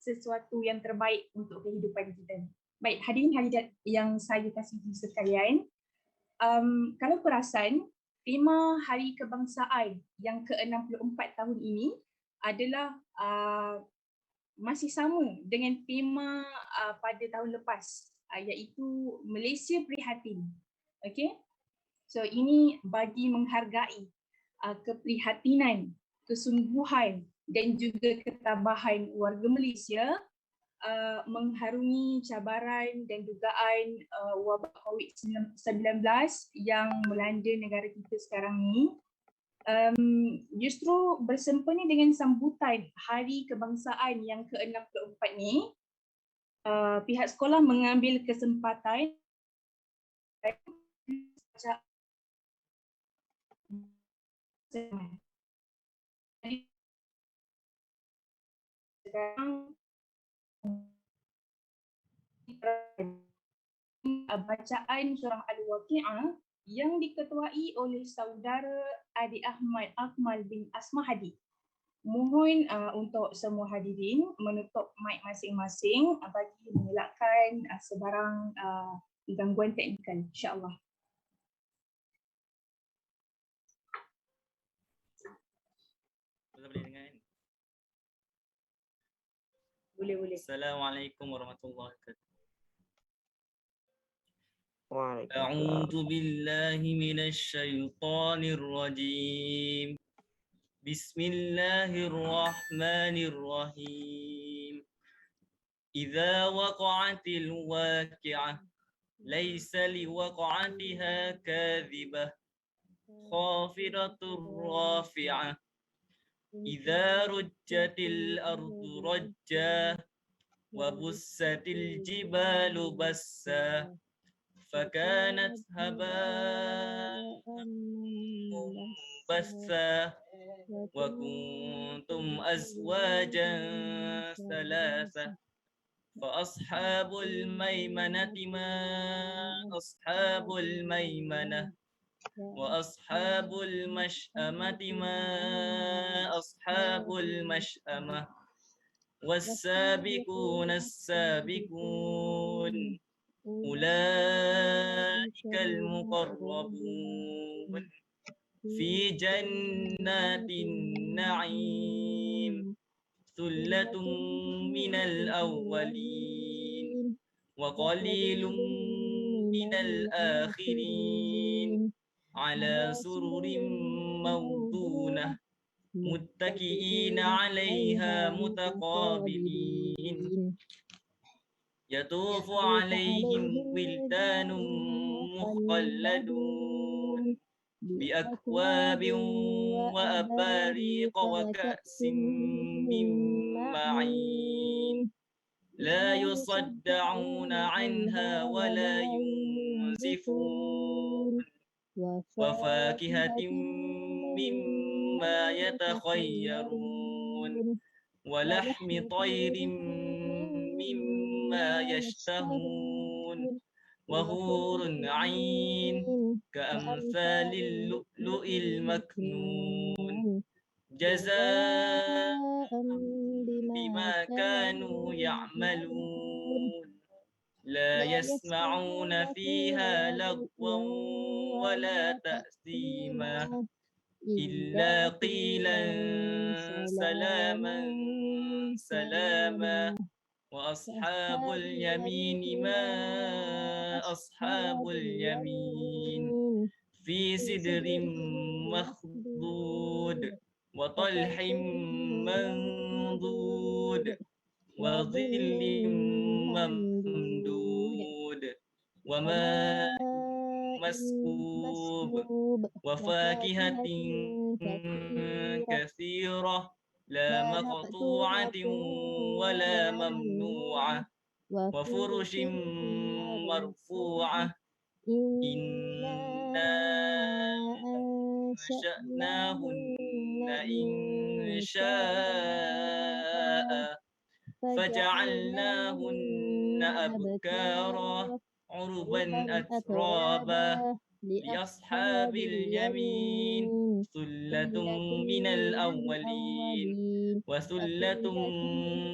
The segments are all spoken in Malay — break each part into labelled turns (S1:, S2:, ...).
S1: sesuatu yang terbaik untuk kehidupan kita. Baik, hadirin hadirat yang saya kasihi sekalian, kalau perasan, tema Hari Kebangsaan yang ke-64 tahun ini adalah masih sama dengan tema pada tahun lepas, iaitu Malaysia Prihatin. Okay? So ini bagi menghargai keprihatinan, kesungguhan dan juga ketabahan warga Malaysia mengharungi cabaran dan dugaan wabak COVID-19 yang melanda negara kita sekarang ni. Justru bersempena dengan sambutan Hari Kebangsaan yang ke-64 ni, pihak sekolah mengambil kesempatan sekarang bacaan surah Al-Waqi'ah yang diketuai oleh saudara Adik Ahmad Akmal bin Asmahadi. Mohon untuk semua hadirin menutup mic masing-masing bagi mengelakkan sebarang gangguan teknikal, insya-Allah. Boleh.
S2: Assalamualaikum warahmatullahi wabarakatuh.
S3: Waalaikumsalam.
S2: A'udzu billahi minasy syaithanir rajim. Bismillahirrahmanirrahim. Idza waqa'atil waqi'ah laisa liwaqa'atiha kadhibah khafidatur rafi'ah. Idza rujjatil ardu rajja wa bussatil jibalu bassa fakanat haba'an munbatha wa kuntum azwajan thalatha fa ashabul maimanati ma ashabul maimanah wa ashabul mash'amati ma ashabul mash'amah was-sabiquna as-sabiqun ulaikal muqarrabun fi jannatin na'im thullatun minal awwalin wa qalilun minal akhirin ala sururin mawdunah muttaki'ina 'alaiha mutaqabilin yatufu 'alaihim wildanun mukhalladun bi akwabin wa abariq wa ka'sin min ma'in la yusadda'una 'anha wa la yunzifun wa fakihatin mimma yatakhayyarun wa lahmi tayrin mimma yashtahun wa hurun 'ain ka'amsalil lu'lu'il maknun jazaa'an bima kanu ya'malun la yasma'una fiha lagwan wa la ta'sima illa qilan salaman salama wa ashabul yamini ma ashabul yamin fi sidrin makhdud wa talhim mandud wa dhillim mamdud wa ma'in maskub wa fakihatin katsirah la maqtu'atin wa la mamnu'ah wa furushin marfu'ah inna ansha'nahunna insha'a faja'alnahunna abkara عربا أترابا لأصحاب اليمين ثلة من الأولين وثلة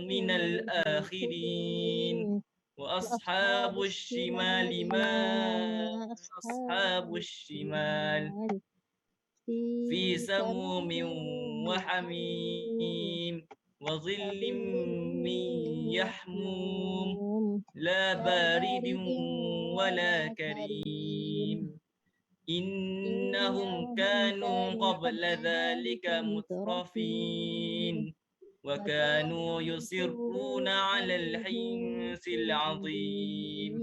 S2: من الآخرين وأصحاب الشمال ما أصحاب الشمال في سموم وحميم وظل من يحموم لا بارد ولا كريم إنهم كانوا قبل ذلك مترفين وكانوا يصرون على الحنث العظيم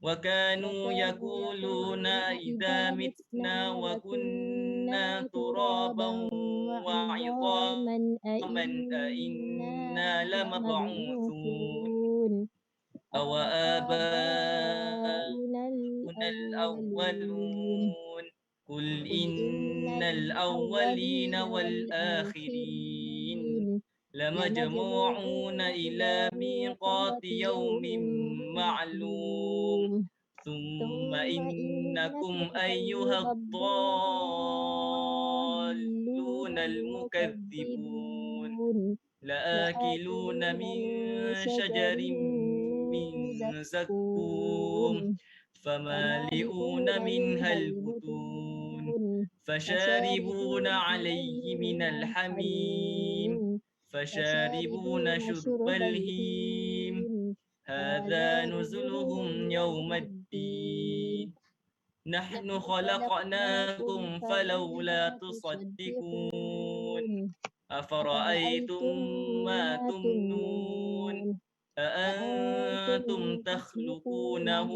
S2: وكانوا يقولون إذا متنا وكنا ترابا وعظاما أئنا لمبعوثون أو آباؤنا الأولون قل إن الأولين والآخرين لمجموعون إلى ميقات يوم معلوم ثم إنكم أيها الضالون المكذبون لآكلون من شجر من زقوم فمالئون منها البطون فشاربون عليه من الحميم فشاربون شرب الهيم هذا نزلهم يوم الدين نحن خلقناكم فلولا تصدقون أفرأيتم ما تمنون أأنتم تخلقونه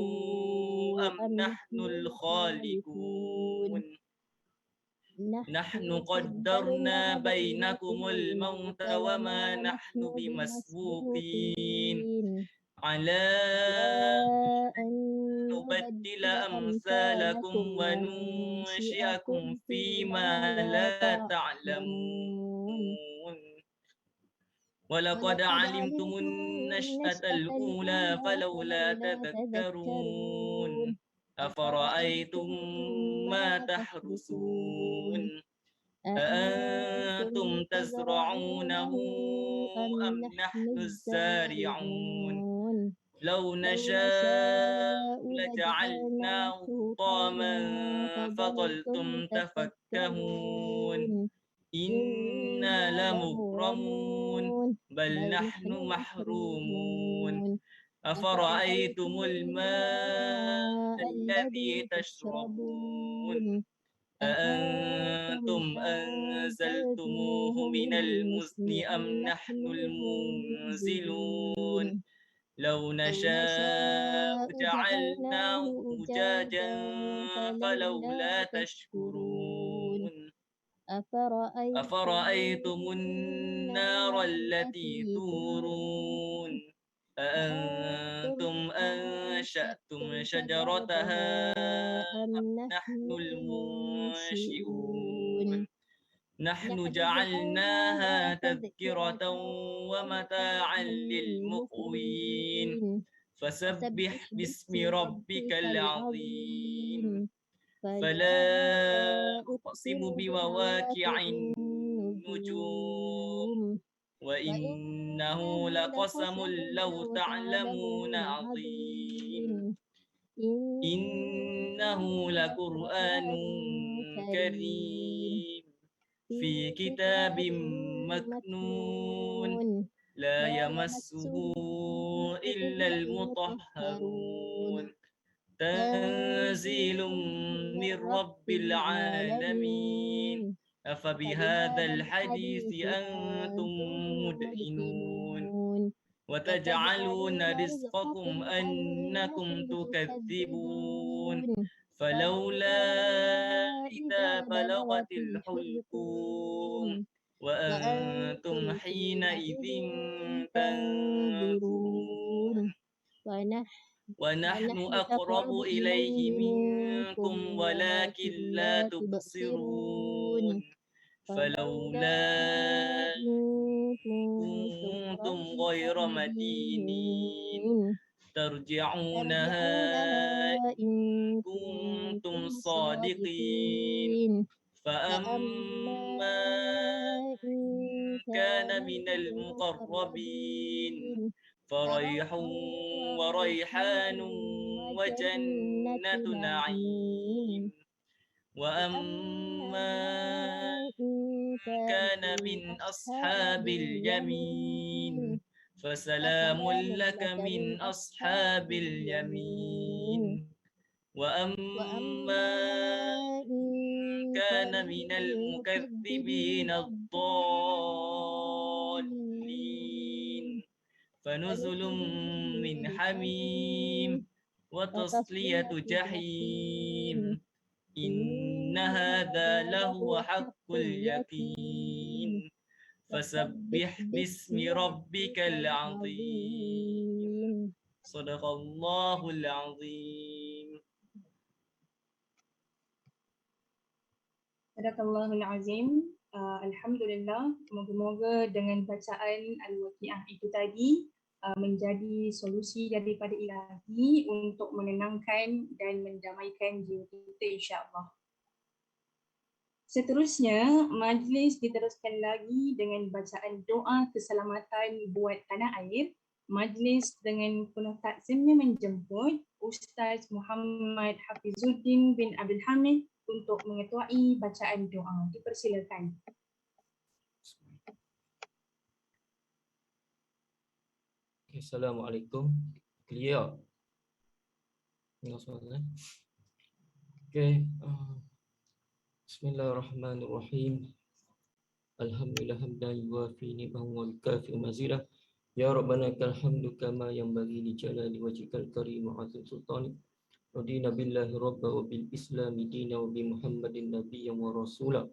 S2: أم نحن الخالقون نحن قدرنا بينكم الموت وما نحن بمسبوقين على أن نبدل أمثالكم وننشئكم فيما لا تعلمون ولقد علمتم النشأة الأولى فلولا تذكرون أفرأيتم ما تحرثون أأنتم تزرعونه أم نحن الزارعون لو نشاء لجعلناه حطاما فظلتم تفكهون إنا لمغرمون بل نحن محرومون أفرأيتم الماء الذي تشربون أأنتم أنزلتموه من المزن أم نحن المنزلون لو نشاء جعلناه أجاجا فلولا تشكرون أفرأيتم النار التي تورون أأنتم أنشأتم شجرتها أم نحن المنشئون نحن جعلناها تذكرة ومتاعا للمقوين فسبح باسم ربك العظيم فلا أقسم بمواقع النجوم وإنه لقسم لو تعلمون عظيم إنه لقرآن كريم في كتاب مكنون لا يمسه إلا المطهرون تنزيل من رب العالمين أفبهذا الحديث أنتم مدهنون وتجعلون رزقكم أنكم تكذبون فلولا إذا بلغت الحلقوم وأنتم حينئذ تنظرون ونحن أقرب إليه منكم ولكن لا تبصرون فلولا كنتم غير مدينين ترجعونها
S4: إن
S2: كنتم
S4: كنتم
S2: صادقين
S4: صادقين فأما
S2: فأما
S4: إن
S2: كان
S4: كان
S2: من
S4: من
S2: المقربين
S4: المقربين
S2: فريح
S4: فروح
S2: وريحان
S4: وجنة
S2: وجنة نعيم
S4: نعيم
S2: وأما
S4: وأما إن كان
S2: كان
S4: من
S2: من
S4: أصحاب
S2: أصحاب اليمين
S4: اليمين
S2: فسلام
S4: فسلام
S2: لك
S4: لك
S2: من
S4: من
S2: أصحاب
S4: أصحاب اليمين
S2: اليمين وأما
S4: وأما إن
S2: كان
S4: كان
S2: من
S4: من
S2: المكذبين
S4: المكذبين
S2: الضالين
S4: الضالين
S2: فنزل
S4: فنزل
S2: من
S4: من
S2: حميم
S4: حميم
S2: وتصلية
S4: وتصلية جحيم
S2: جحيم إن
S4: إن
S2: هذا
S4: هذا
S2: لهو
S4: لهو
S2: حق
S4: حق اليقين
S2: اليقين
S4: فسبح
S2: فسبح باسم
S4: باسم
S2: ربك
S4: ربك
S2: العظيم
S4: العظيم.
S2: صدق الله العظيم.
S1: Sadaqallahul Azim. Alhamdulillah, moga-moga dengan bacaan Al-Waqiah itu tadi menjadi solusi daripada Ilahi untuk menenangkan dan mendamaikan jiwa kita, insya-Allah. Seterusnya, majlis diteruskan lagi dengan bacaan doa keselamatan buat tanah air. Majlis dengan penuh takzimnya menjemput Ustaz Muhammad Hafizuddin bin Abdul Hamid untuk mengetuai bacaan doa. Dipersilakan.
S3: Assalamualaikum. Clear. Tengok soalan. Okay. Bismillahirrahmanirrahim. Alhamdulillah hamdan yuwafi ni'mahu wa yukafi mazidah. Ya Rabbana kal hamdu kama yanbaghi li jalali wajhikal karim wa azim sultanik. Radina billahi rabba wa bil islami dina wa bi Muhammadin nabiyyan wa rasula.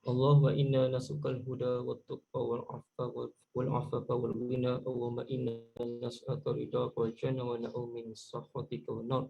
S3: Allahumma inna nas'alukal huda wat tuqa wal afafa wal ghina. Allahumma inna nas'aluka ridhaka wal jannah wa na'udzu min sakhatika wan nar.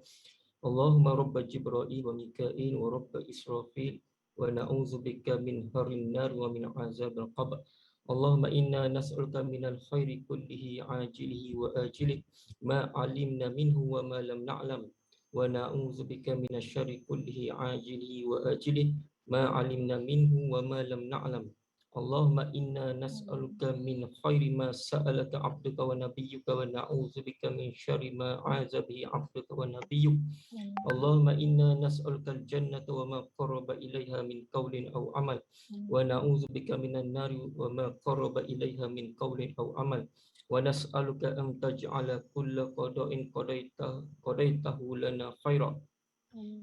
S3: Allahumma rabba Jibril wa Mika'il wa rabba Israfil wa na'udzu bika min harin nar wa min azabil qabr. Allahumma inna nas'aluka minal khairi kullihi ajilihi wa ajilihi ma 'alimna minhu wa ma lam na'lam wa na'udzu bika minasy syarri kullihi ajilihi wa ajilihi ma 'alimna minhu wa ma lam na'lam. Allahumma inna nas'aluka min khairi ma sa'alaka 'abduka wa nabiyyuka wa na'udzu bika min syarri ma 'aza bihi 'abduka wa nabiyyuka. Allahumma inna nas'aluka al-jannata wa ma qarraba ilaiha min qawlin aw amal wa na'udzu bika minan nari wa ma qarraba ilaiha min qawlin aw amal wa nas'aluka an taj'ala kulla qada'in qadaitahu lana khairan.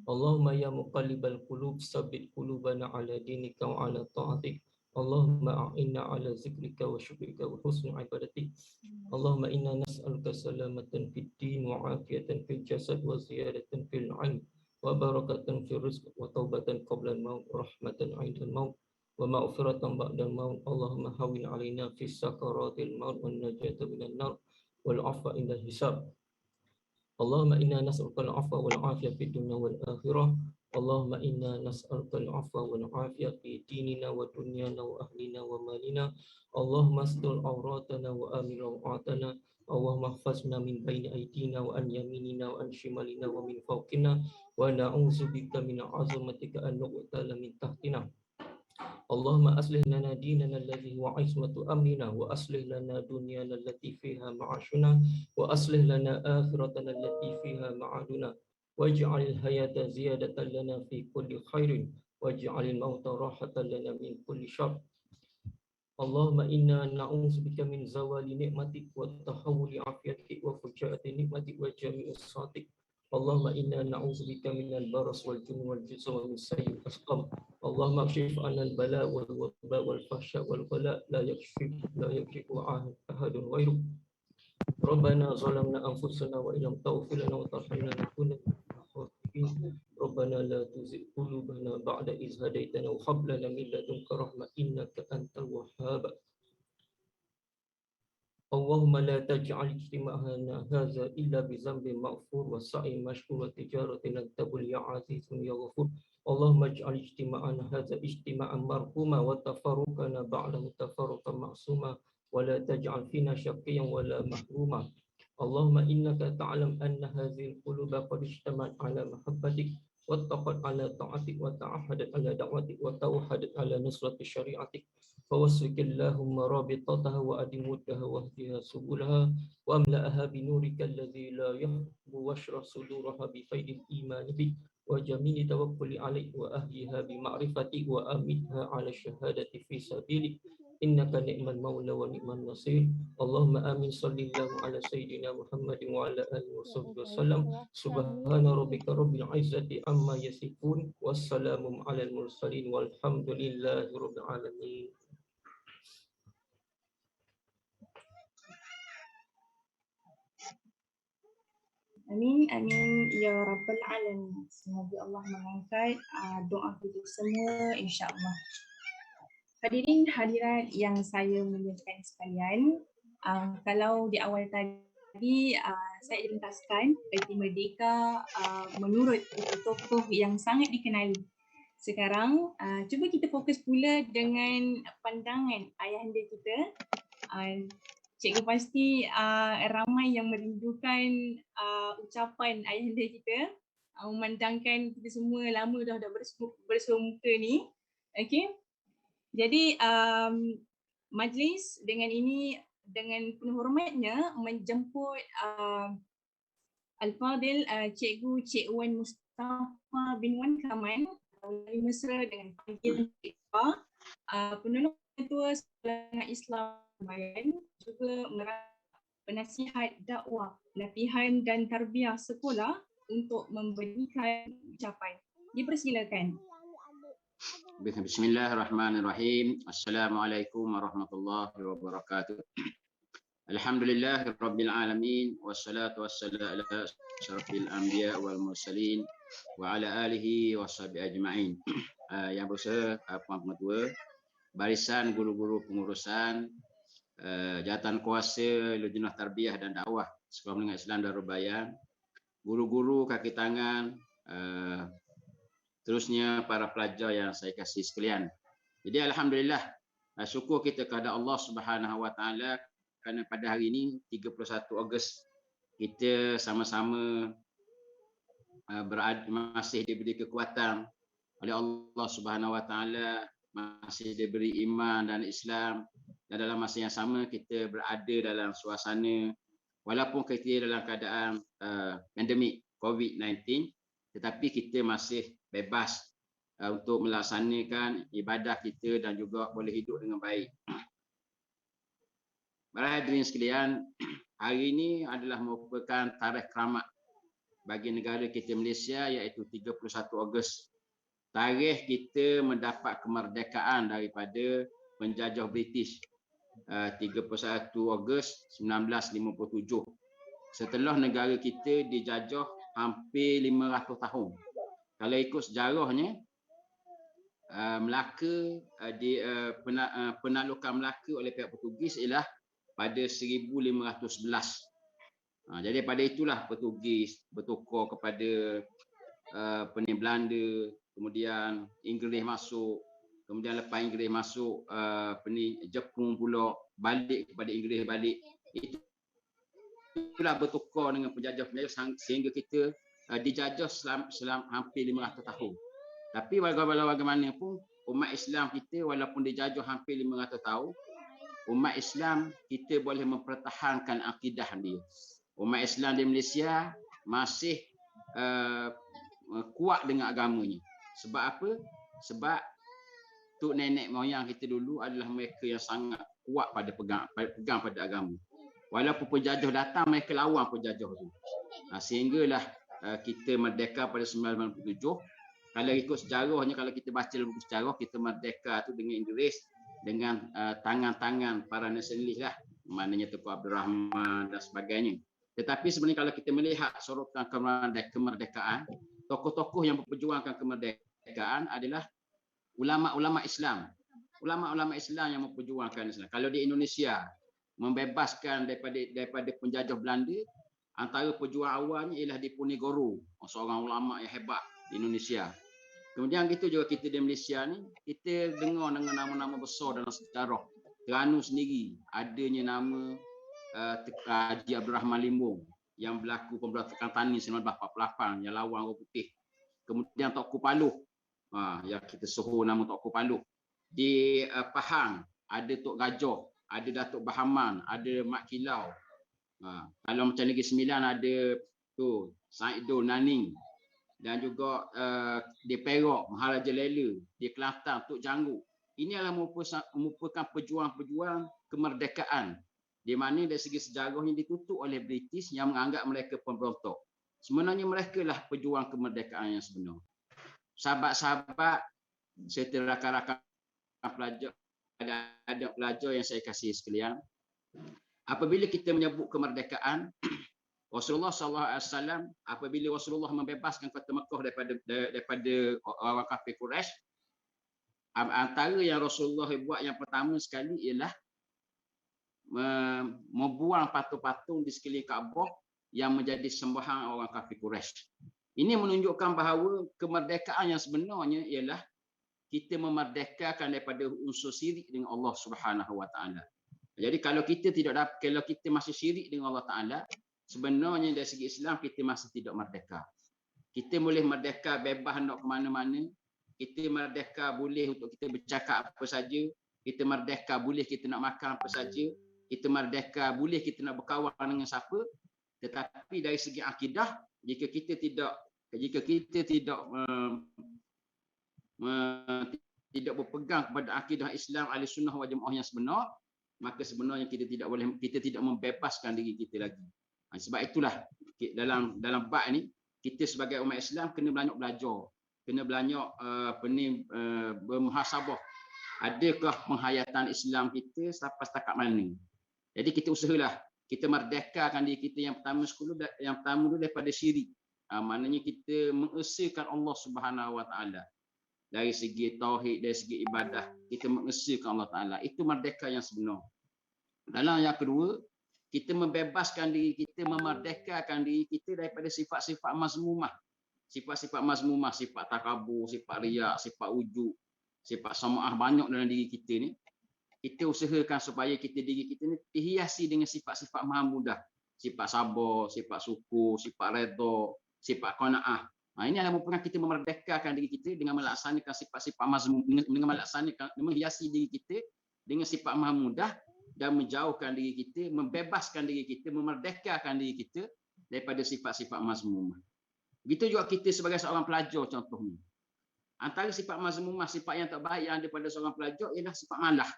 S3: Allahumma ya muqallibal qulub sabbit qulubana ala dinika wa ala ta'atik. Allahumma a'inna ala zikrika wa syukrika wa husni ibadatik. Allahumma inna nas'aluka salamatan fid din wa afiyatan fil jasad wa ziyadatan fil ilm wa barakatan fil rizq wa taubatan qabla al-maut wa rahmatan 'inda al-maut wa maghfiratan ba'da al-maut. Allahumma hawwin 'alaina fi sakaratil maut wan najata minan nar wal 'afwa inda al-hisab. Allahumma inna nas'aluka al-'afwa wal 'afiyata fid dunya wal akhirah. Allahumma inna nas'aluka al-'afwa wal 'afiyata fi dinina wa dunyana wa ahlina wa malina. Allahumma astur awratana wa amin rawatana. Allahumma ihfazna min baini aydina wa an yaminina wa an shimalina wa min fawqina wa na'udzu bika min 'azamatika an nuqtala min tahtina. Allahumma aslih lana dinana alladhi huwa 'ismatu amrina wa aslih lana dunyana allati fiha ma'ashuna wa aslih lana akhiratana allati fiha ma'aduna waj'alil hayata ziyadatan lana fi kulli khairin waj'alil mauta rahatan lana min kulli syarr. Allahumma inna na'udzubika min zawali ni'matik wa tahawuli afiyatik wa fujaati ni'matik wa jami'i satik. Allahumma inna na'udzubika minal baras wal jun wal jizam wa min sayyi'il asqam. Allahumma kshif 'anal bala wal waba wal fahsya wal ghala la yakshifu ahadun ghairuk. Rabbana zalamna anfusana wa illam taghfir lana wa tarhamna lanakunanna minal khasirin. Rabbana la tuzigh qulubana ba'da idh hadaytana wa hab lana min ladunka rahmah innaka antal wahhab. Allahumma la taj'al ijtima'ana hadza illa bi dhanbin maghfur wa sa'in mashkur wa tijaratin lan tabul ya azizun ya ghafur. Allahumma ij'al ijtima'ana hadza ijtima'an marhuma wa tafarruqana ba'dahu tafarruqan ma'suma wa la taj'al fina syaqiyyan wa la mahruma. اللهم إنك تعلم أن هذه القلوب قد اجتمعت على محبتك واتقت على طاعتك وتعهدت على دعوتك وتوحدت على نصرة شريعتك فوسك اللهم رابطتها وأدم ودها واهدها سبلها وأملأها بنورك الذي لا يخب واشرح صدورها بفيض الإيمان بك وجميل توكل عليك وأهلها بمعرفتك وأمتها على الشهادة في سبيلك إنك نعم المولى ونعم النصير اللهم آمين صلى الله على سيدنا محمد وعلى آله وصحبه وسلم سبحان ربك رب العزة عما يصفون والسلام على المرسلين والحمد لله رب العالمين.
S1: Amin, amin, ya Rabbal Alamin. Semoga Allah mengangkat doa kita semua, insya-Allah. Hadirin hadirat yang saya muliakan sekalian, kalau di awal tadi saya ringkaskan Erti Merdeka menurut tokoh yang sangat dikenali. Sekarang cuba kita fokus pula dengan pandangan ayahanda kita. Cikgu pasti ramai yang merindukan ucapan ayahanda kita, memandangkan kita semua lama dah bersua muka ni. Okey. Jadi majlis dengan ini dengan penuh hormatnya menjemput Al-Fadil Cikgu Cik Wan Mustafa bin Wan Kamal dari Mesra dengan panggilan Cik Fa, penolong ketua Sekolah Islam Bayan, juga penasihat dakwah, latihan dan tarbiyah sekolah untuk memberikan ucapan. Dipersilakan.
S5: Bismillahirrahmanirrahim. Assalamualaikum warahmatullahi wabarakatuh. Alhamdulillahirabbil alamin wassalatu wassalamu ala asyrafil anbiya wal mursalin wa ala alihi washabihi ajmain. Yang berusaha puan pengetua, barisan guru-guru pengurusan, jawatan kuasa Lujnah Tarbiyah dan Dakwah Sekolah Menengah Islam Darul Bayan, guru-guru kaki tangan, terusnya para pelajar yang saya kasih sekalian. Jadi alhamdulillah, syukur kita kepada Allah Subhanahu Wa Taala kerana pada hari ini 31 Ogos kita sama-sama masih diberi kekuatan oleh Allah Subhanahu Wa Taala, masih diberi iman dan Islam, dan dalam masa yang sama kita berada dalam suasana walaupun kita dalam keadaan pandemik COVID-19, tetapi kita masih bebas untuk melaksanakan ibadah kita dan juga boleh hidup dengan baik. Para hadirin sekalian, hari ini adalah merupakan tarikh keramat bagi negara kita Malaysia, iaitu 31 Ogos. Tarikh kita mendapat kemerdekaan daripada penjajah British 31 Ogos 1957. Setelah negara kita dijajah hampir 500 tahun. Kalau ikut sejarahnya, Melaka penaklukan Melaka oleh pihak Portugis ialah pada 1511. Jadi pada itulah Portugis bertukar kepada Belanda, kemudian Inggeris masuk, kemudian lepas Inggeris masuk Jepun pula balik kepada Inggeris balik. Itulah bertukar dengan penjajah-penjajah sehingga kita dijajah selama hampir 500 tahun. Tapi bagaimanapun umat Islam kita walaupun dijajah hampir 500 tahun, umat Islam kita boleh mempertahankan akidah dia. Umat Islam di Malaysia masih kuat dengan agamanya. Sebab apa? Sebab tok nenek moyang kita dulu adalah mereka yang sangat kuat pada pegang pada agama. Walaupun penjajah datang, mereka lawan penjajah tu. Sehinggalah kita merdeka pada 1997. Kalau ikut sejarahnya, kalau kita baca buku sejarah, kita merdeka tu dengan Inggeris, dengan tangan-tangan para nasionalis lah, maknanya Tunku Abdul Rahman dan sebagainya. Tetapi sebenarnya kalau kita melihat sorotan kemerdekaan, tokoh-tokoh yang memperjuangkan kemerdekaan adalah ulama-ulama Islam. Ulama-ulama Islam yang memperjuangkan Islam. Kalau di Indonesia membebaskan daripada penjajah Belanda, antara pejuang awalnya ialah Diponegoro, seorang ulama yang hebat di Indonesia. Kemudian gitu juga kita di Malaysia ni, kita dengar dengan nama-nama besar dalam sejarah. Terengganu sendiri adanya nama Haji Abdul Rahman Limbung yang berlaku pemberontakan Tani 1948 yang lawan orang putih. Kemudian Tok Kupaluh, yang kita suruh nama Tok Kupaluh. Di Pahang ada Tok Gajoh, ada Datuk Bahaman, ada Mak Kilau. Kalau macam Negeri Sembilan ada tu Saidul Naning, dan juga di Perak Maharaja Lela, di Kelantan Tok Janggu. Ini adalah merupakan pejuang-pejuang kemerdekaan di mana dari segi sejarahnya ditutup oleh British yang menganggap mereka pemberontak. Sebenarnya mereka lah pejuang kemerdekaan yang sebenar. Sahabat-sahabat serta rakan-rakan pelajar, ada pelajar yang saya kasih sekalian, apabila kita menyebut kemerdekaan, Rasulullah SAW, apabila Rasulullah membebaskan kota Mekah daripada orang kafir Quraisy, antara yang Rasulullah buat yang pertama sekali ialah membuang patung-patung di sekeliling Kaabah yang menjadi sembahan orang kafir Quraisy. Ini menunjukkan bahawa kemerdekaan yang sebenarnya ialah kita memerdekakan daripada unsur syirik dengan Allah Subhanahu Wa Taala. Jadi kalau kita masih syirik dengan Allah Taala, sebenarnya dari segi Islam kita masih tidak merdeka. Kita boleh merdeka bebas nak ke mana-mana. Kita merdeka boleh untuk kita bercakap apa saja. Kita merdeka boleh kita nak makan apa saja. Kita merdeka boleh kita nak berkawan dengan siapa. Tetapi dari segi akidah, jika kita tidak tidak berpegang kepada akidah Islam ahli sunnah wal jamaah yang sebenar, maka sebenarnya kita tidak membebaskan diri kita lagi. Sebab itulah dalam bab ni kita sebagai umat Islam kena banyak belajar, kena banyak bermuhasabah. Adakah penghayatan Islam kita sampai setakat mana? Jadi kita usahalah kita merdekakan diri kita yang pertama dulu daripada syirik. Maknanya kita mengesahkan Allah Subhanahu Wa Taala. Dari segi tauhid, dari segi ibadah, kita mengesahkan Allah Taala. Itu merdeka yang sebenar. Dalam yang kedua, kita membebaskan diri kita, memerdekakan diri kita daripada sifat-sifat mazmumah. Sifat-sifat mazmumah, sifat takabur, sifat riak, sifat ujub, sifat sama'ah banyak dalam diri kita ni. Kita usahakan supaya diri kita ni dihiasi dengan sifat-sifat mahmudah. Sifat sabar, sifat syukur, sifat redha, sifat qanaah. Ini adalah merupakan kita memerdekakan diri kita dengan melaksanakan sifat-sifat mazmum, dengan menghiasi diri kita dengan sifat mahmudah dan menjauhkan diri kita, membebaskan diri kita, memerdekakan diri kita daripada sifat-sifat mazmumah. Begitu juga kita sebagai seorang pelajar contohnya. Antara sifat mazmumah, sifat yang tak baik yang ada pada seorang pelajar ialah sifat malah.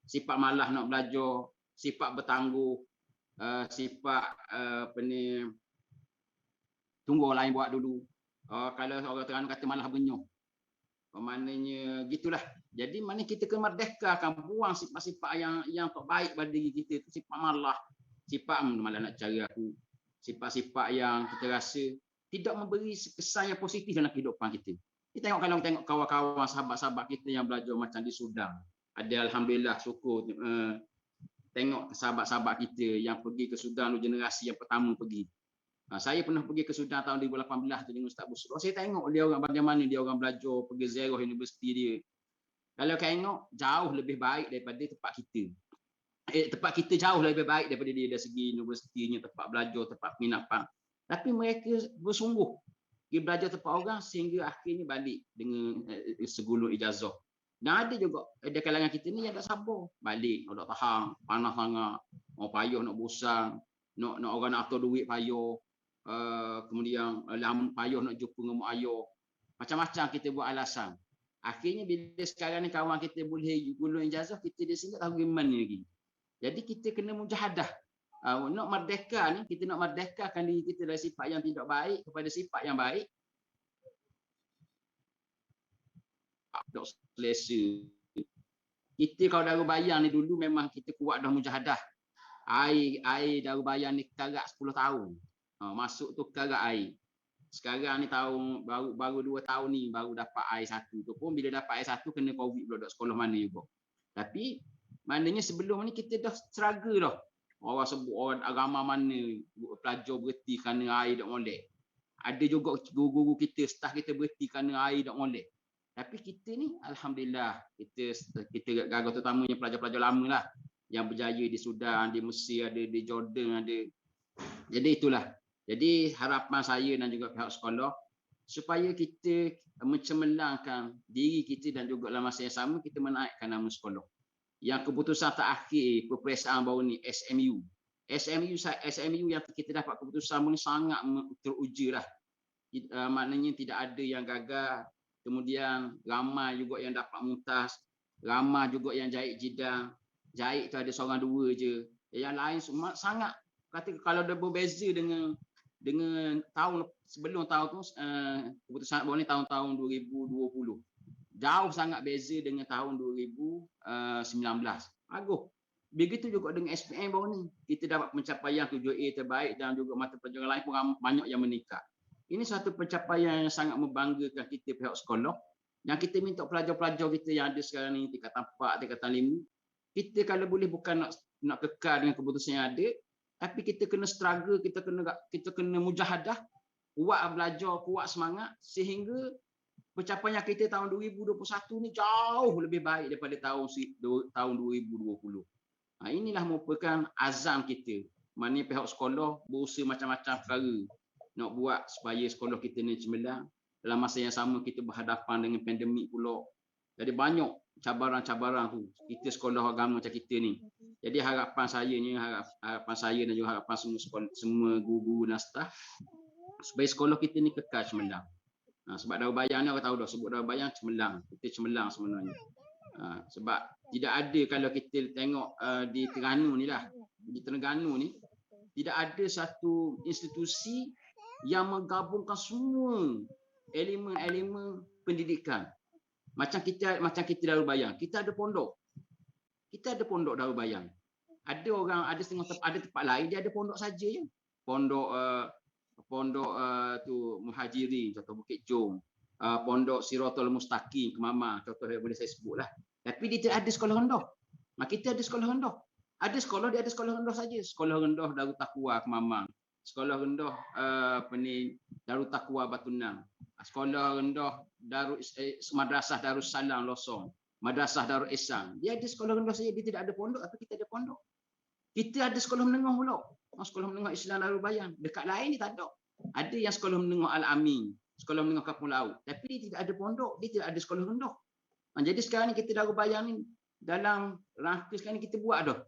S5: Sifat malah nak belajar, sifat bertangguh, sifat tunggu orang lain buat dulu. Kalau orang Terengganu kata malah benyuh. Maknanya gitulah. Jadi mana kita kena merdekakan, buang sifat-sifat yang tak baik pada diri kita. Sifat malah nak cari aku. Sifat-sifat yang kita rasa tidak memberi kesan yang positif dalam kehidupan kita. Kita kalau tengok kawan-kawan, sahabat-sahabat kita yang belajar macam di Sudan. Ada alhamdulillah syukur tengok sahabat-sahabat kita yang pergi ke Sudan, generasi yang pertama pergi. Saya pernah pergi ke Sudan tahun 2018 tu dengan Ustaz Busro. Saya tengok dia orang bagaimana dia orang belajar, pergi ziarah universiti dia. Kalau tengok jauh lebih baik daripada tempat kita. Tempat kita jauh lebih baik daripada dia dari segi universitinya, tempat belajar, tempat penginapan. Tapi mereka bersungguh pergi belajar tempat orang sehingga akhirnya balik dengan segulung ijazah. Dan ada juga ada kalangan kita ni yang tak sabar, balik nak tahan, panas sangat, mau payah nak bosan, nak orang nak atur duit payah. Kemudian payah nak jumpa dengan mak ayah. Macam-macam kita buat alasan. Akhirnya bila sekarang ni kawan kita boleh gulung ijazah, kita di sini tak tahu gimana lagi. Jadi kita kena mujahadah. Nak merdeka ni, kita nak merdekakan diri kita dari sifat yang tidak baik kepada sifat yang baik. Tak selesa. Kita kalau Darul Bayang ni dulu memang kita kuat dah mujahadah. Air Darul Bayang ni karat 10 tahun. Masuk tu karat air. Sekarang ni tahun baru 2 tahun ni baru dapat air satu. Tu pun bila dapat air satu kena Covid pula duduk sekolah mana juga. Tapi maknanya sebelum ni kita dah struggle dah. Orang sebut orang agama mana pelajar berhenti kerana air tak molek. Ada juga guru-guru kita, staf kita berhenti kerana air tak molek. Tapi kita ni alhamdulillah kita gagal terutamanya pelajar-pelajar lama lah. yang berjaya di Sudan, di Mesir ada, di Jordan ada. Jadi itulah. Jadi harapan saya dan juga pihak sekolah supaya kita mencemerlangkan diri kita dan juga dalam masa yang sama kita menaikkan nama sekolah. Yang keputusan terakhir peperiksaan baru ni SMU. SMU yang kita dapat keputusan ini sangat teruji lah. Maknanya tidak ada yang gagal. Kemudian ramai juga yang dapat mumtaz. Ramai juga yang jahit jidang. Jahit tu ada seorang dua je. Yang lain semua sangat. Kata kalau ada berbeza dengan tahun sebelum tahun tu keputusan baru ni tahun-tahun 2020. Jauh sangat beza dengan tahun 2019. Bagus. Begitu juga dengan SPM baru ni. Kita dapat pencapaian 7A terbaik dan juga mata pelajaran lain pun banyak yang meningkat. Ini satu pencapaian yang sangat membanggakan kita pihak sekolah. Yang kita minta pelajar-pelajar kita yang ada sekarang ni tingkatan 4, tingkatan 5. Kita kalau boleh bukan nak kekal dengan keputusan yang ada, tapi kita kena struggle, kita kena mujahadah, kuat belajar, kuat semangat sehingga pencapaian kita tahun 2021 ni jauh lebih baik daripada tahun 2020. Inilah merupakan azam kita. Mana pihak sekolah berusaha macam-macam perkara nak buat supaya sekolah kita ni cemerlang. Dalam masa yang sama kita berhadapan dengan pandemik pula. Jadi banyak cabaran-cabaran tu kita sekolah agama macam kita ni. Jadi harapan saya dan juga harapan semua guru-guru dan staf supaya sekolah kita ni kekal cemerlang. Sebab Darul Bayang ni orang tahu dah sebut Darul Bayang cemerlang. Kita cemerlang sebenarnya. Sebab tidak ada kalau kita tengok di Terengganu ni lah. Di Terengganu ni tidak ada satu institusi yang menggabungkan semua elemen-elemen pendidikan. Macam kita Darul Bayang. Kita ada pondok. Kita ada pondok Darul Bayang. Ada tempat lain dia ada pondok saja je. Pondok tu Muhajirin contoh Bukit Jong. Pondok Siratul Mustaqim Kemama contoh yang boleh saya sebut lah. Tapi dia tidak ada sekolah rendah. Kita ada sekolah rendah. Ada sekolah dia ada sekolah rendah saja. Sekolah rendah Darul Taqwa Kemamang. Sekolah rendah Darul Taqwa Batunang. Sekolah rendah Madrasah Darussalam Losong. Madrasah Darul Ihsan. Dia ada sekolah rendah saja, dia tidak ada pondok, tapi kita ada pondok. Kita ada sekolah menengah pula. Sekolah menengah Islam Darul Bayang. Dekat lain dia tak ada. Ada yang sekolah menengah Al-Amin, sekolah menengah Kampung Laut. Tapi dia tidak ada pondok, dia tidak ada sekolah rendah. Jadi sekarang ni kita Darul Bayang ni dalam rangka sekarang ni kita buat dah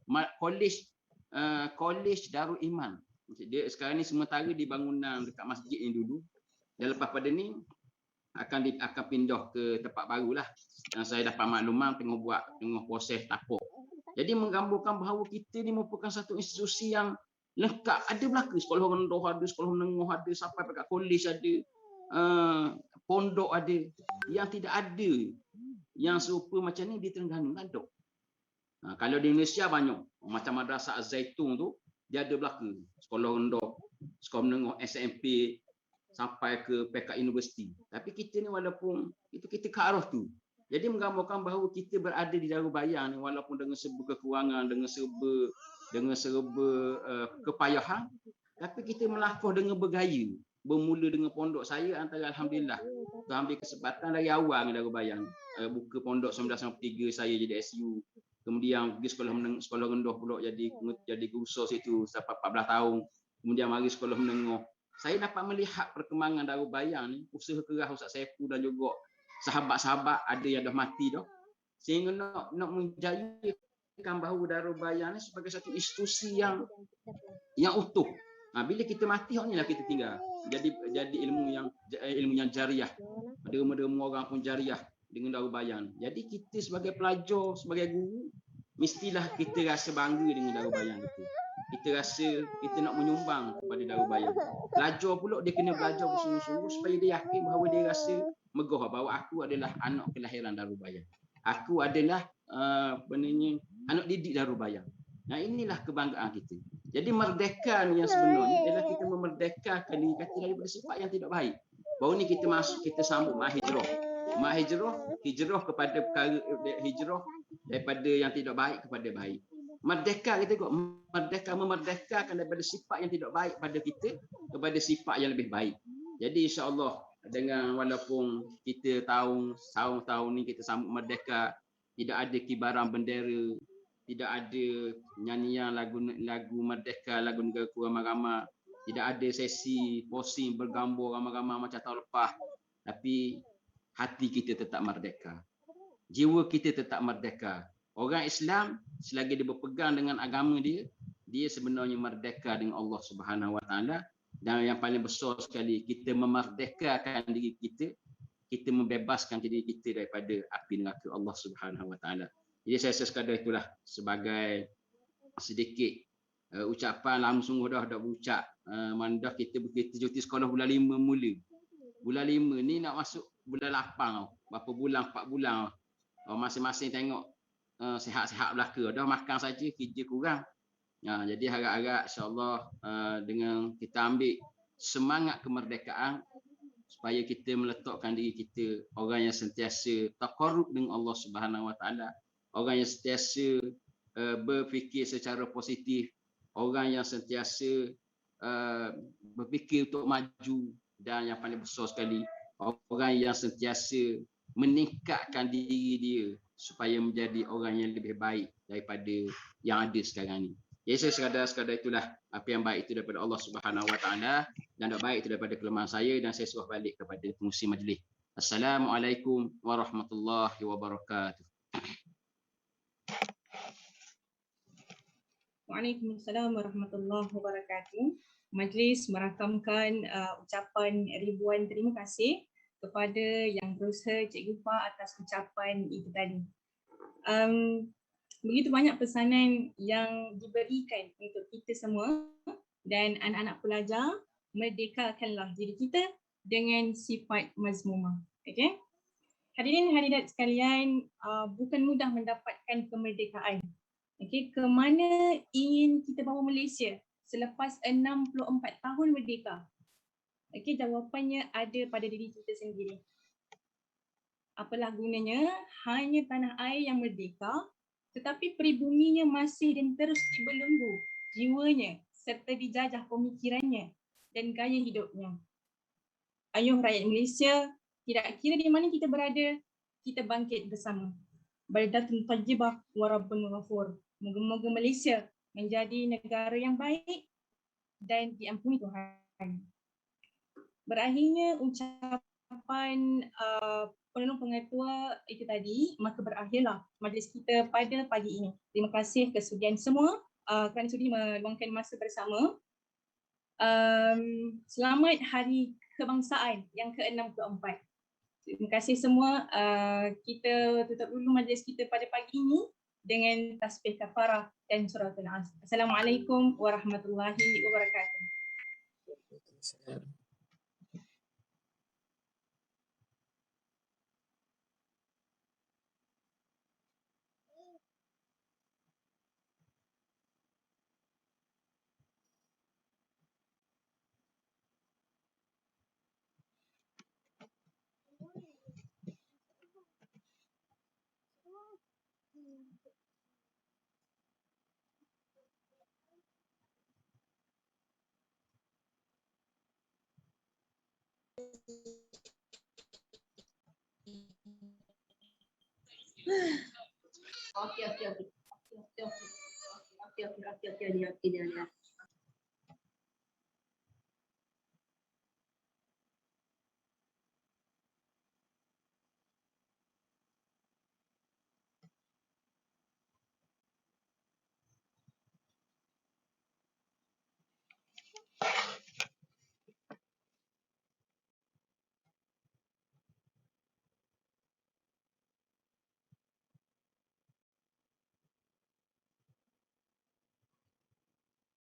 S5: Kolej Darul Iman. Dia sekarang ni sementara di bangunan dekat masjid ni dulu. Dan lepas pada ni akan pindah ke tempat barulah. Saya dapat makluman tengah proses tapuk. Jadi menggambarkan bahawa kita ni merupakan satu institusi yang lengkap. Ada belaka sekolah rendah ada, sekolah menengah ada, sampai dekat kolej ada, pondok ada. Yang tidak ada yang serupa macam ni di Terengganu tak ada. Kalau di Indonesia banyak. Macam Madrasah Az-Zaitun tu dia ada belaka sekolah rendah, sekolah menengah SMP sampai ke PK Universiti. Tapi kita ni walaupun itu kita ke arah tu. Jadi menggambarkan bahawa kita berada di Darul Bayang ni walaupun dengan serba kekurangan, dengan serba kepayahan, tapi kita melangkah dengan bergaya. Bermula dengan pondok saya antara alhamdulillah ambil kesempatan dari awal dengan Darul Bayang. Buka pondok 1993 saya jadi SU. Kemudian pergi sekolah rendah pula jadi guru situ sampai 14 tahun. Kemudian mari sekolah menengah. Saya dapat melihat perkembangan Darul Bayang ni, usaha keras Ustaz Saiful dan juga sahabat-sahabat ada yang dah mati dah. Sehingga nak menjayakan bahawa Darul Bayang ni sebagai satu institusi yang utuh. Bila kita mati hak inilah kita tinggal. Jadi ilmu yang jariah. Derma-derma orang pun jariah dengan Darul Bayang. Jadi kita sebagai pelajar, sebagai guru, mestilah kita rasa bangga dengan Darul Bayang itu. Kita rasa kita nak menyumbang kepada Darul Bayang. Pelajar pula dia kena belajar bersungguh-sungguh supaya dia yakin bahawa dia rasa megah bahawa aku adalah anak kelahiran Darul Bayang. Aku adalah anak didik Darul Bayang. Inilah kebanggaan kita. Jadi merdeka yang sebenarnya ialah kita memerdekakan diri kita daripada sifat yang tidak baik. Baru ni kita sambut Mahijrah. Hijrah kepada perkara hijrah daripada yang tidak baik kepada baik. Merdeka kita juga memerdekakan daripada sifat yang tidak baik pada kita kepada sifat yang lebih baik. Jadi insya-Allah dengan walaupun kita tahun ni kita sambut merdeka, tidak ada kibaran bendera, tidak ada nyanyian lagu merdeka, lagu negaraku ramai-ramai, tidak ada sesi posing bergambar ramai-ramai macam tahun lepas, tapi hati kita tetap merdeka, jiwa kita tetap merdeka. Orang Islam selagi dia berpegang dengan agama dia sebenarnya merdeka dengan Allah Subhanahu Wa Taala. Dan yang paling besar sekali, kita memerdekakan diri kita, kita membebaskan diri kita daripada api neraka Allah Subhanahu Wa Taala. Jadi saya sekadar itulah sebagai sedikit ucapan, langsung dah berucap. Mandah kita cuti sekolah bulan 5 mula. Bulan 5 ni nak masuk bulan 8 tau. Berapa bulan, 4 bulan. Masing-masing tengok sihat-sihat belaka. Dah makan saja, kerja kurang. Jadi harap-harap insya-Allah dengan kita ambil semangat kemerdekaan supaya kita meletakkan diri kita orang yang sentiasa taqarrub dengan Allah Subhanahu Wa Taala, orang yang sentiasa berfikir secara positif, orang yang sentiasa berfikir untuk maju, dan yang paling besar sekali, orang yang sentiasa meningkatkan diri dia supaya menjadi orang yang lebih baik daripada yang ada sekarang ni. Jadi saya sekadar itulah apa yang baik itu daripada Allah Subhanahu Wa Taala dan tak baik itu daripada kelemahan saya, dan saya suruh balik kepada pengurusi majlis. Assalamualaikum warahmatullahi wabarakatuh.
S1: Waalaikumsalam warahmatullahi wabarakatuh. Majlis merakamkan ucapan ribuan terima kasih kepada yang berusaha Cikgu Fah atas ucapan itu tadi. Begitu banyak pesanan yang diberikan untuk kita semua, dan anak-anak pelajar, merdekakanlah diri kita dengan sifat mazmumah. Okay? Hadirin hadirat sekalian, bukan mudah mendapatkan kemerdekaan. Okay, ke mana ingin kita bawa Malaysia selepas 64 tahun merdeka? Okay, jawapannya ada pada diri kita sendiri. Apalah gunanya hanya tanah air yang merdeka, tetapi peribuminya masih dan terus dibelenggu jiwanya serta dijajah pemikirannya dan gaya hidupnya. Ayuh rakyat Malaysia, tidak kira di mana kita berada, kita bangkit bersama. Baldatun tayyibah wa rabbun ghafur. Moga-moga Malaysia menjadi negara yang baik dan diampuni Tuhan. Berakhirnya ucapan penolong pengetua itu tadi, maka berakhirlah majlis kita pada pagi ini. Terima kasih kesudian semua kerana sudi meluangkan masa bersama. Selamat Hari Kebangsaan yang ke-64. Terima kasih semua. Kita tutup dulu majlis kita pada pagi ini dengan tasbih kafarah dan suratul Asr. Assalamualaikum warahmatullahi wabarakatuh.
S6: Okey.